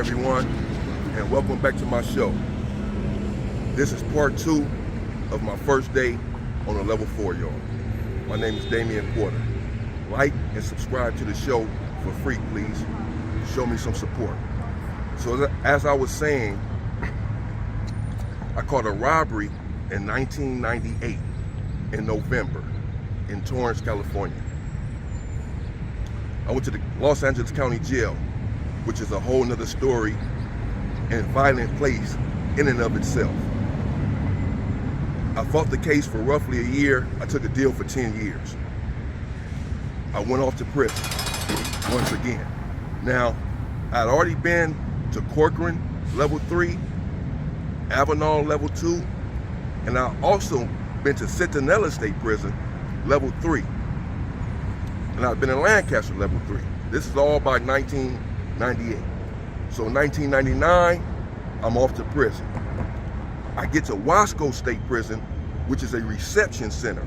everyone, and welcome back to my show. This is part 2 of my first day on a level 4 yard. My name is Damian Porter. Like and subscribe to the show for free, please. Show me some support. So as I was saying, I caught a robbery in 1998 in November in Torrance, California. I went to the Los Angeles County Jail, which is a whole nother story and violent place in and of itself. I fought the case for roughly a year. I took a deal for 10 years. I went off to prison once again. Now, I'd already been to Corcoran, level 3, Avenal, level 2, and I also been to Centinela State Prison, level 3. And I've been in Lancaster, level 3. This is all by 1998. So 1999, I'm off to prison. I get to Wasco State Prison, which is a reception center.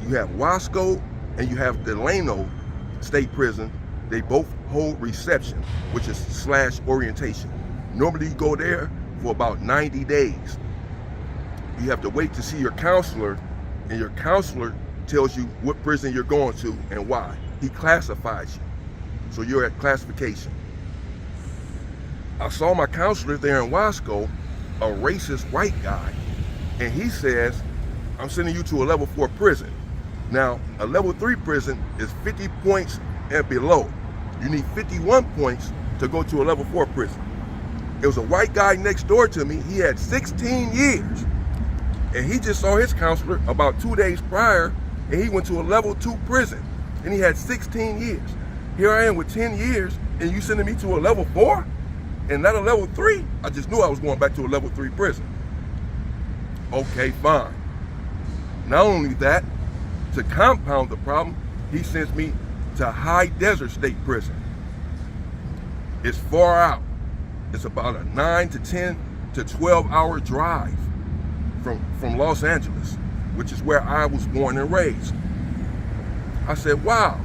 You have Wasco and you have Delano State Prison. They both hold reception, which is / orientation. Normally you go there for about 90 days. You have to wait to see your counselor, and your counselor tells you what prison you're going to and why. He classifies you. So you're at classification. I saw my counselor there in Wasco, a racist white guy, and he says, I'm sending you to a level 4 prison. Now, a level 3 prison is 50 points and below. You need 51 points to go to a level 4 prison. There was a white guy next door to me. He had 16 years. And he just saw his counselor about 2 days prior, and he went to a level 2 prison. And he had 16 years. Here I am with 10 years, and you sending me to a level 4? And not a level 3? I just knew I was going back to a level 3 prison. Okay, fine. Not only that, to compound the problem, he sends me to High Desert State Prison. It's far out. It's about a 9 to 10 to 12 hour drive from Los Angeles, which is where I was born and raised. I said, wow,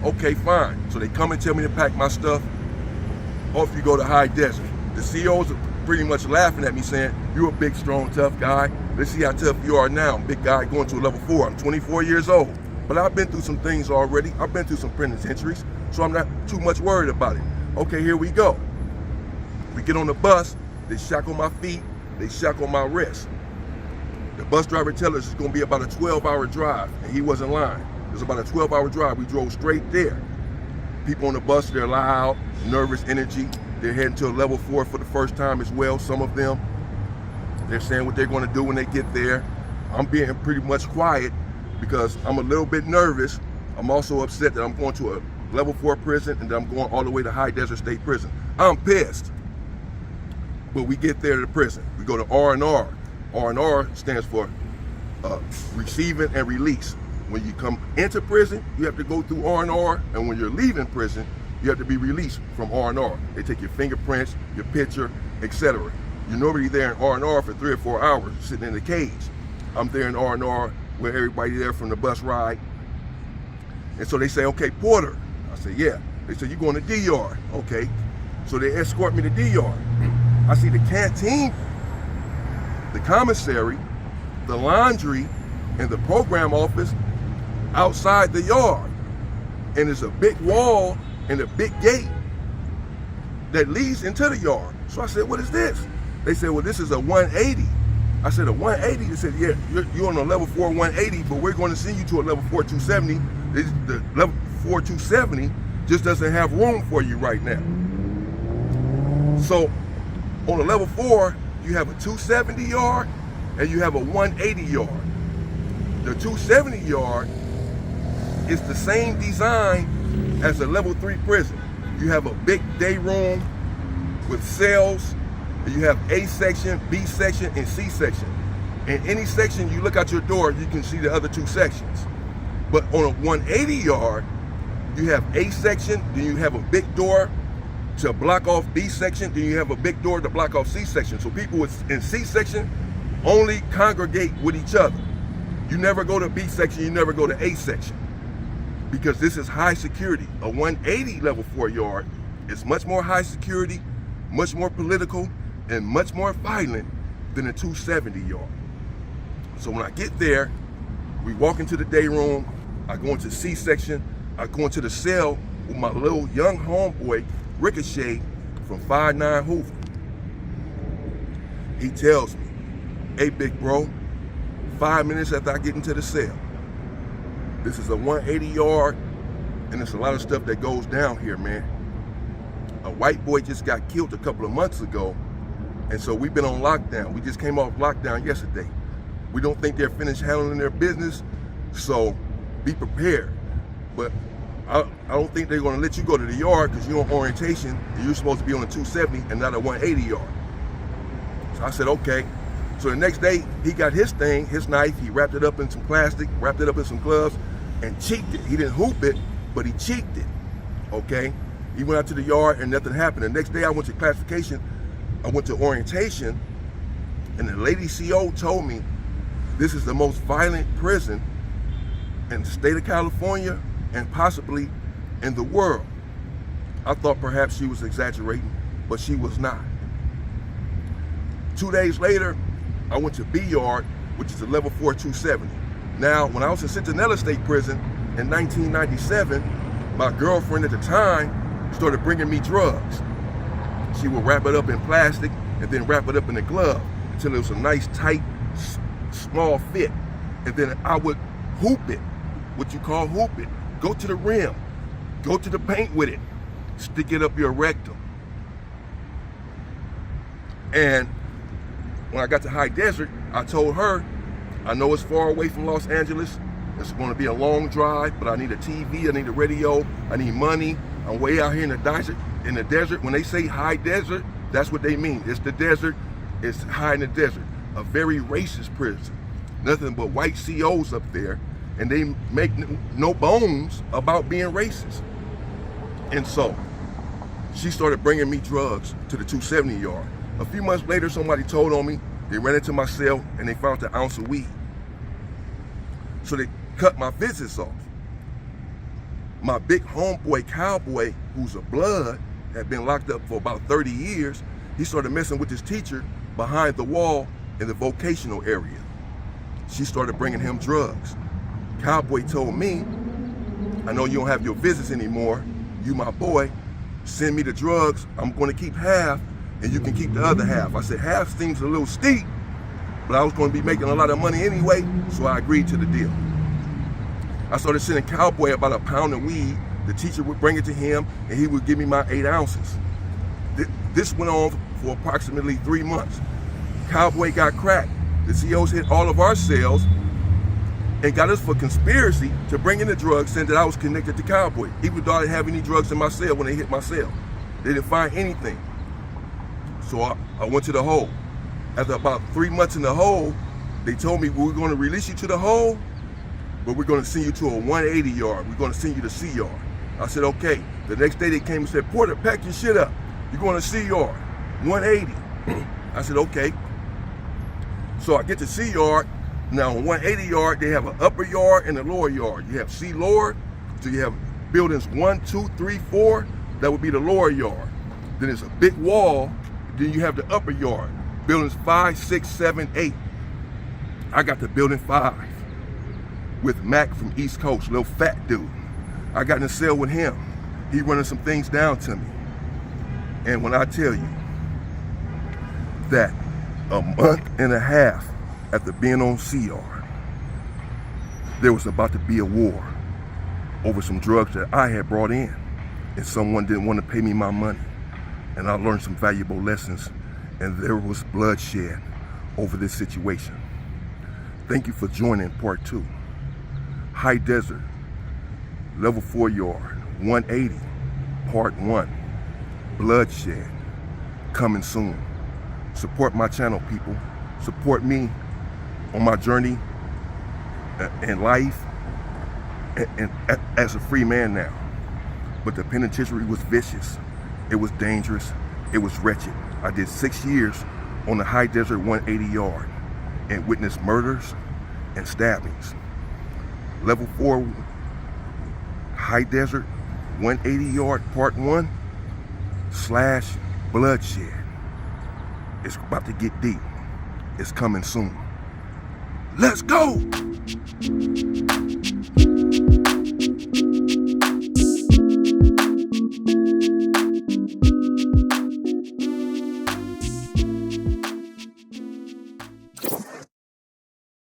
okay, fine. So they come and tell me to pack my stuff. Off you go to High Desert. The CEOs are pretty much laughing at me saying, you're a big, strong, tough guy. Let's see how tough you are now. I'm a big guy going to a level 4. I'm 24 years old. But I've been through some things already. I've been through some penitentiaries, so I'm not too much worried about it. Okay, here we go. We get on the bus, they shackle my feet, they shackle my wrists. The bus driver tells us it's gonna be about a 12-hour drive, and he wasn't lying. It was about a 12-hour drive. We drove straight there. People on the bus, they're loud, nervous energy. They're heading to a level 4 for the first time as well, some of them. They're saying what they're gonna do when they get there. I'm being pretty much quiet because I'm a little bit nervous. I'm also upset that I'm going to a level 4 prison and that I'm going all the way to High Desert State Prison. I'm pissed. But we get there to the prison. We go to R&R. R&R stands for receiving and release. When you come into prison, you have to go through R&R, and when you're leaving prison, you have to be released from R&R. They take your fingerprints, your picture, etc. You're normally there in R&R for 3 or 4 hours, sitting in the cage. I'm there in R&R with everybody there from the bus ride. And so they say, okay, Porter. I say, yeah. They say, you're going to D-Yard. Okay. So they escort me to D-Yard. I see the canteen, the commissary, the laundry, and the program office outside the yard. And there's a big wall and a big gate that leads into the yard. So I said, what is this? They said, well, this is a 180. I said, a 180? They said, yeah, you're on a level 4 180, but we're going to send you to a level 4 270. The level 4 270 just doesn't have room for you right now. So on a level 4, you have a 270 yard and you have a 180 yard. The 270 yard is the same design as a level 3 prison. You have a big day room with cells, and you have A section, B section, and C section. In any section, you look out your door, you can see the other 2 sections. But on a 180 yard, you have A section, then you have a big door to block off B section, then you have a big door to block off C section. So people in C section only congregate with each other. You never go to B section, you never go to A section, because this is high security. A 180 level 4 yard is much more high security, much more political and much more violent than the 270 yard. So when I get there, we walk into the day room, I go into C section, I go into the cell with my little young homeboy, Ricochet, from 5'9" Hoover. He tells me, hey big bro, 5 minutes after I get into the cell, this is a 180 yard, and there's a lot of stuff that goes down here, man. A white boy just got killed a couple of months ago, and so we've been on lockdown. We just came off lockdown yesterday. We don't think they're finished handling their business, so be prepared. But I don't think they're gonna let you go to the yard because you're on orientation and you're supposed to be on a 270 and not a 180 yard. So I said, okay. So the next day, he got his thing, his knife, he wrapped it up in some plastic, wrapped it up in some gloves, and cheeked it. He didn't hoop it, but he cheeked it, okay? He went out to the yard and nothing happened. The next day I went to classification, I went to orientation, and the lady CO told me this is the most violent prison in the state of California and possibly in the world. I thought perhaps she was exaggerating, but she was not. 2 days later, I went to B Yard, which is a level 4 270. Now, when I was in Centinela State Prison in 1997, my girlfriend at the time started bringing me drugs. She would wrap it up in plastic and then wrap it up in a glove until it was a nice, tight, small fit. And then I would hoop it, what you call hoop it. Go to the rim, go to the paint with it, stick it up your rectum. And when I got to High Desert, I told her, I know it's far away from Los Angeles. It's going to be a long drive, but I need a TV, I need a radio, I need money. I'm way out here in the desert. In the desert, when they say high desert, that's what they mean. It's the desert, it's high in the desert. A very racist prison. Nothing but white COs up there, and they make no bones about being racist. And so, she started bringing me drugs to the 270 yard. A few months later, somebody told on me, they ran into my cell and they found an ounce of weed. So they cut my visits off. My big homeboy, Cowboy, who's a blood, had been locked up for about 30 years. He started messing with his teacher behind the wall in the vocational area. She started bringing him drugs. Cowboy told me, I know you don't have your visits anymore. You my boy, send me the drugs. I'm gonna keep half and you can keep the other half. I said, half seems a little steep, but I was gonna be making a lot of money anyway, so I agreed to the deal. I started sending Cowboy about a pound of weed. The teacher would bring it to him and he would give me my 8 ounces. This went on for approximately 3 months. Cowboy got cracked. The COs hit all of our cells and got us for conspiracy to bring in the drugs, saying that I was connected to Cowboy, even though I didn't have any drugs in my cell when they hit my cell. They didn't find anything. So I went to the hole. After about 3 months in the hole, they told me, we're going to release you to the hole, but we're going to send you to a 180 yard. We're going to send you to C yard. I said, okay. The next day they came and said, Porter, pack your shit up. You're going to C yard, 180. I said, okay. So I get to C yard. Now on 180 yard, they have an upper yard and a lower yard. You have C lower, so you have buildings 1, 2, 3, 4. That would be the lower yard. Then there's a big wall. Then you have the upper yard, buildings 5, 6, 7, 8. I got the building 5 with Mac from East Coast, little fat dude. I got in the cell with him. He running some things down to me. And when I tell you that a month and a half after being on CR, there was about to be a war over some drugs that I had brought in, and someone didn't want to pay me my money. And I learned some valuable lessons, and there was bloodshed over this situation. Thank you for joining part 2. High Desert, level 4 yard, 180, part 1. Bloodshed, coming soon. Support my channel, people. Support me on my journey in life and as a free man now. But the penitentiary was vicious. It was dangerous. It was wretched. I did 6 years on the High Desert 180 yard and witnessed murders and stabbings. Level 4 High Desert 180 yard part 1 / bloodshed. It's about to get deep. It's coming soon. Let's go!